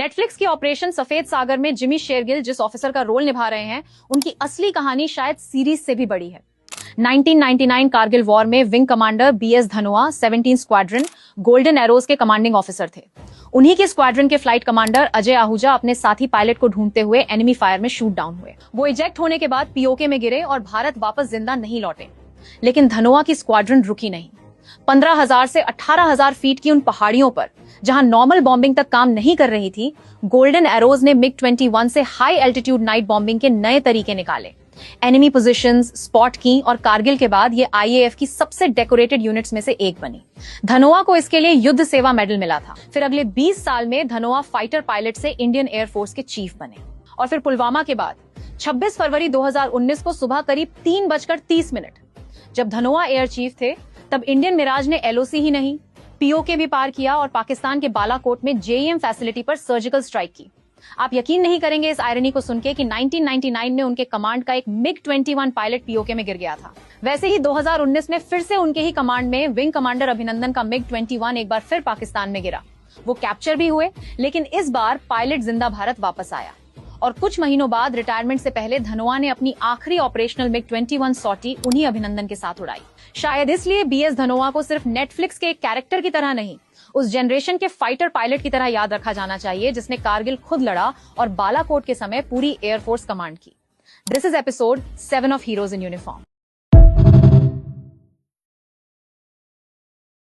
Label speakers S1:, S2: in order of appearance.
S1: Netflix की operation सफेद सागर में जिमी शेरगिल जिस ऑफिसर का रोल निभा रहे हैं, उनकी असली कहानी शायद सीरीज से भी बड़ी है। 1999 कारगिल वॉर में wing commander BS Dhanoa 17 squadron golden arrows के कमांडिंग ऑफिसर थे। उन्हीं के स्क्वाड्रन के फ्लाइट कमांडर अजय आहूजा अपने साथी पायलट को ढूंढते हुए एनिमी फायर में शूट डाउन हुए। वो इजेक्ट होने के बाद पीओके में गिरे और भारत वापस जिंदा नहीं लौटे। लेकिन धनोआ की स्क्वाड्रन रुकी नहीं। 15,000 से 18,000 फीट की उन पहाड़ियों पर, जहां नॉर्मल बॉम्बिंग तक काम नहीं कर रही थी, गोल्डन एरोज ने मिग-21 से हाई एल्टीट्यूड नाइट बॉम्बिंग के नए तरीके निकाले। एनिमी पोजीशंस स्पॉट की और कारगिल के बाद ये आईएएफ की सबसे डेकोरेटेड यूनिट्स में से एक बनी। धनोआ को इसके लिए युद्ध सेवा मेडल मिला था। फिर अगले 20 साल में धनोआ फाइटर पायलट से इंडियन एयरफोर्स के चीफ बने। और फिर पुलवामा के बाद 26 फरवरी 2019 को सुबह करीब 3:30 जब धनोआ एयर चीफ थे, तब इंडियन मिराज ने एलओसी ही नहीं, पीओके भी पार किया और पाकिस्तान के बालाकोट में जेईएम फैसिलिटी पर सर्जिकल स्ट्राइक की। आप यकीन नहीं करेंगे इस आयरनी को सुनके कि 1999 में उनके कमांड का एक मिग-21 पायलट पीओके में गिर गया था। वैसे ही 2019 में फिर से उनके ही कमांड में विंग कमांडर अभिनंदन का मिग-21 एक बार फिर पाकिस्तान में गिरा। वो कैप्चर भी हुए, लेकिन इस बार पायलट जिंदा भारत वापस आया। और कुछ महीनों बाद रिटायरमेंट से पहले धनोआ ने अपनी आखिरी ऑपरेशनल मिग-21 सॉर्टी उन्हीं अभिनंदन के साथ उड़ाई। शायद इसलिए बीएस धनोआ को सिर्फ नेटफ्लिक्स के एक कैरेक्टर की तरह नहीं, उस जनरेशन के फाइटर पायलट की तरह याद रखा जाना चाहिए, जिसने कारगिल खुद लड़ा और बालाकोट के समय पूरी एयरफोर्स कमांड की। This is episode 7 of heroes in uniform.